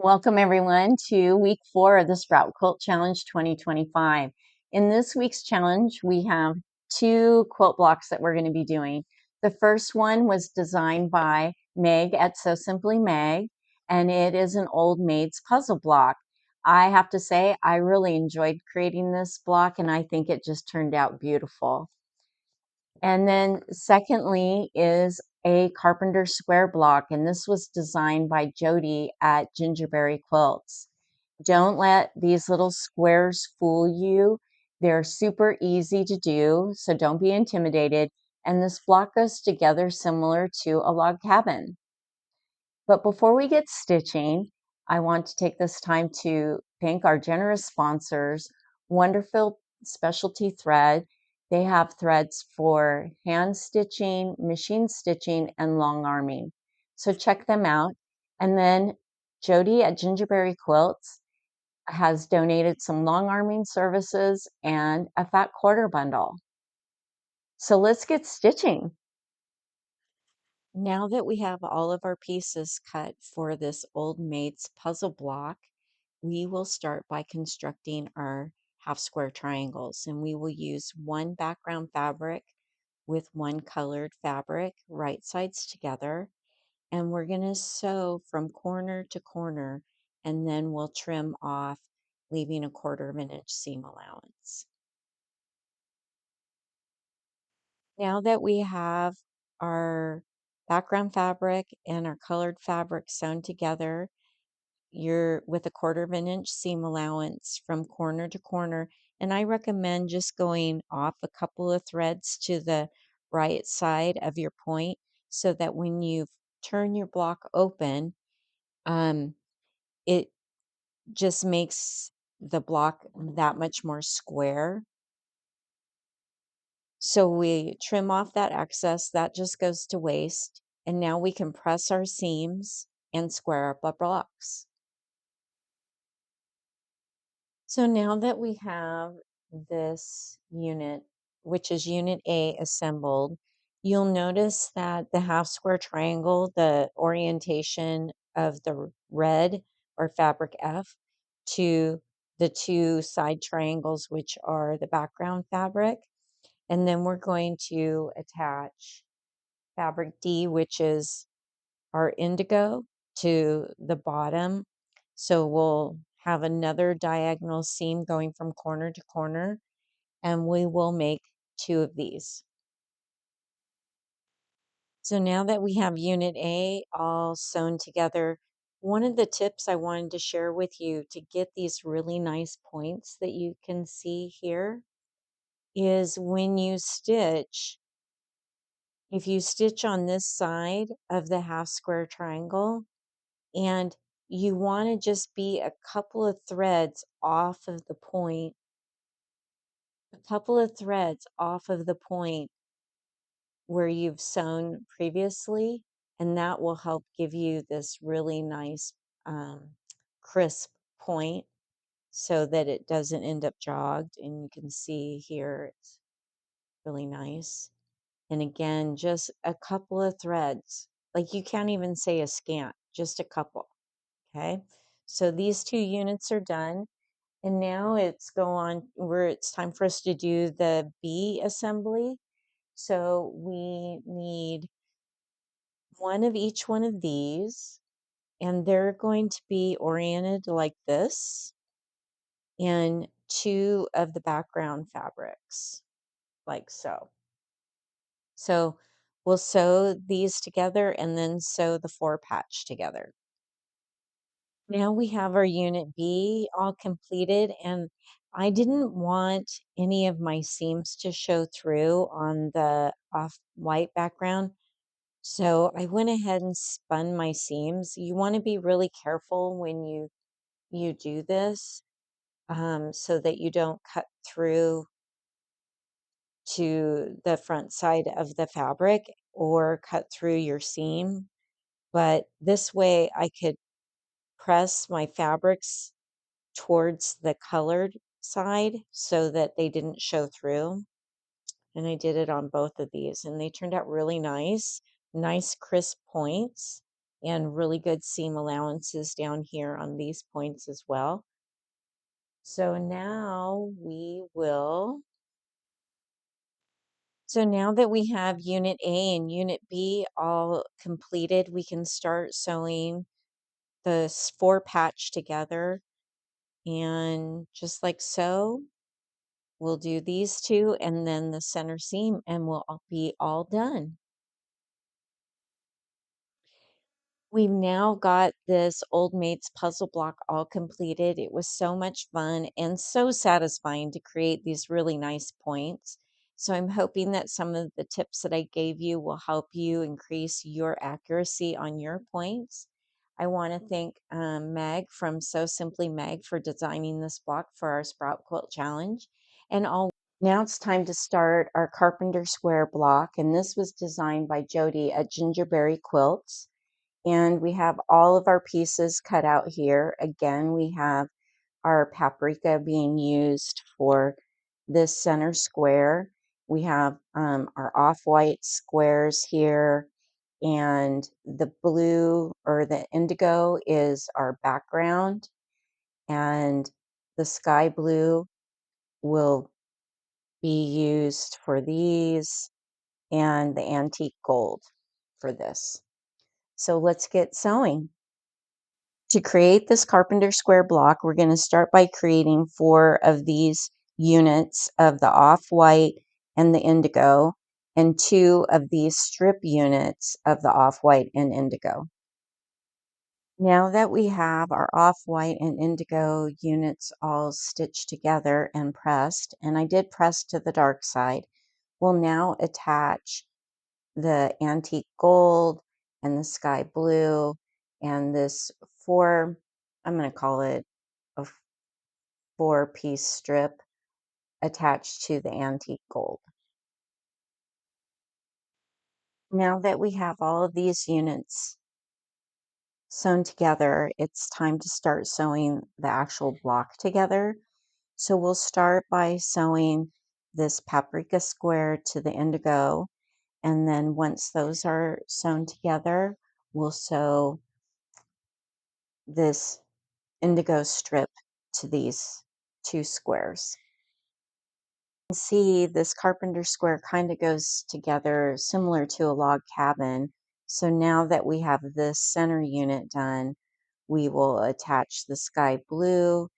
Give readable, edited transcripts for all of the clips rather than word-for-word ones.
Welcome everyone to week 4 of the Sprout Quilt Challenge 2025. In this week's challenge, we have 2 quilt blocks that we're going to be doing. The first one was designed by Meg at So Simply Meg, and it is an old Maids Puzzle block. I have to say, I really enjoyed creating this block, and I think it just turned out beautiful. And then secondly is a Carpenters Square Block, and this was designed by Jody at Gingerberry Quilts. Don't let these little squares fool you. They're super easy to do, so don't be intimidated. And this block goes together similar to a log cabin. But before we get stitching, I want to take this time to thank our generous sponsors, Wonderful Specialty Thread. They have threads for hand stitching, machine stitching, and long arming. So check them out. And then Jody at Gingerberry Quilts has donated some long arming services and a fat quarter bundle. So let's get stitching. Now that we have all of our pieces cut for this old Maids puzzle block, we will start by constructing our half square triangles, and we will use one background fabric with one colored fabric, right sides together, and we're going to sew from corner to corner, and then we'll trim off, leaving a 1/4 of an inch seam allowance. Now that we have our background fabric and our colored fabric sewn together, you're with a 1/4 of an inch seam allowance from corner to corner. And I recommend just going off a couple of threads to the right side of your point so that when you turn your block open, um, it just makes the block that much more square. So we trim off that excess, that just goes to waste. And now we can press our seams and square up our blocks. So now that we have this unit, which is unit A assembled, you'll notice that the half square triangle, the orientation of the red or fabric F to the 2 side triangles, which are the background fabric. And then we're going to attach fabric D, which is our indigo, to the bottom. So we'll have another diagonal seam going from corner to corner, and we will make 2 of these. So now that we have unit A all sewn together, one of the tips I wanted to share with you to get these really nice points that you can see here is when you stitch, if you stitch on this side of the half square triangle and you want to just be a couple of threads off of the point, where you've sewn previously, and that will help give you this really nice crisp point so that it doesn't end up jogged. And you can see here it's really nice. And again, just a couple of threads. Like you can't even say a scant, just a couple. Okay. So these 2 units are done. And now it's it's time for us to do the B assembly. So we need one of each one of these, and they're going to be oriented like this, and 2 of the background fabrics, like so. So we'll sew these together and then sew the 4 patch together. Now we have our unit B all completed, and I didn't want any of my seams to show through on the off-white background. So I went ahead and spun my seams. You want to be really careful when you do this, so that you don't cut through to the front side of the fabric or cut through your seam. But this way I could press my fabrics towards the colored side so that they didn't show through. And I did it on both of these, and they turned out really nice, nice crisp points. and really good seam allowances down here on these points as well. So now we will, so now that we have Unit A and Unit B all completed, we can start sewing the 4 patch together. And just like so, we'll do these 2 and then the center seam and we'll be all done. We've now got this Old Maids puzzle block all completed. It was so much fun and so satisfying to create these really nice points. So I'm hoping that some of the tips that I gave you will help you increase your accuracy on your points. I want to thank Meg from So Simply Meg for designing this block for our Sprout Quilt Challenge. And now it's time to start our Carpenter Square block. And this was designed by Jody at Gingerberry Quilts. And we have all of our pieces cut out here. Again, we have our paprika being used for this center square. We have our off-white squares here, and the blue or the indigo is our background, and the sky blue will be used for these, and the antique gold for this. So let's get sewing. To create this Carpenter Square block, we're going to start by creating 4 of these units of the off-white and the indigo, and 2 of these strip units of the off-white and indigo. Now that we have our off-white and indigo units all stitched together and pressed, and I did press to the dark side, we'll now attach the antique gold and the sky blue and this I'm going to call it a 4-piece strip attached to the antique gold. Now that we have all of these units sewn together, it's time to start sewing the actual block together. So we'll start by sewing this paprika square to the indigo, and then once those are sewn together, we'll sew this indigo strip to these 2 squares. You can see this carpenter square kind of goes together similar to a log cabin. So now that we have this center unit done, we will attach the sky blue,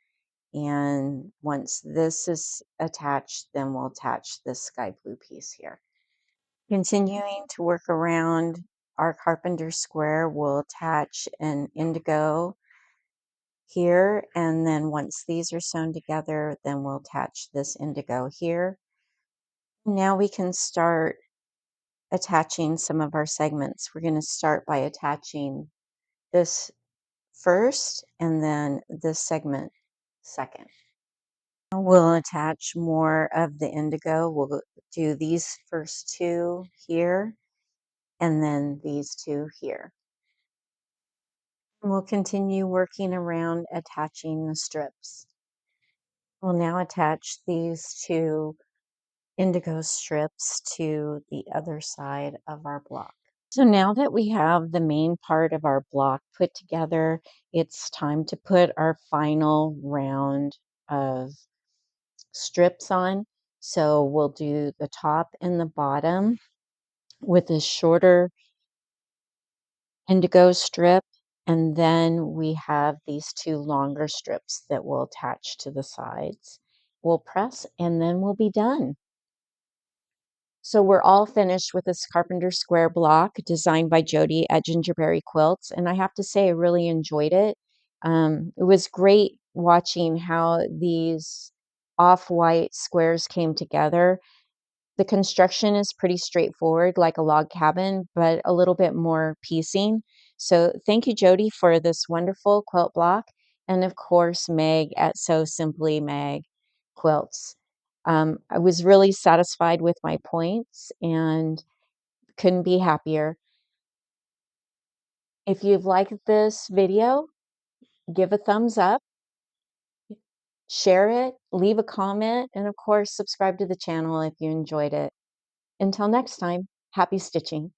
and once this is attached, then we'll attach this sky blue piece here. Continuing to work around our carpenter square, we'll attach an indigo here, and then once these are sewn together, then we'll attach this indigo here. Now we can start attaching some of our segments. We're going to start by attaching this first and then this segment second. We'll attach more of the indigo. We'll do these first 2 here and then these 2 here. We'll continue working around attaching the strips. We'll now attach these 2 indigo strips to the other side of our block. So now that we have the main part of our block put together, it's time to put our final round of strips on. So we'll do the top and the bottom with a shorter indigo strip, and then we have these 2 longer strips that we'll attach to the sides. We'll press and then we'll be done. So we're all finished with this Carpenter Square block designed by Jody at Gingerberry Quilts, and I have to say I really enjoyed it. It was great watching how these off-white squares came together. The construction is pretty straightforward, like a log cabin, but a little bit more piecing. So thank you, Jody, for this wonderful quilt block, and of course, Meg at So Simply Meg Quilts. I was really satisfied with my points and couldn't be happier. If you've liked this video, give a thumbs up, share it, leave a comment, and of course, subscribe to the channel if you enjoyed it. Until next time, happy stitching.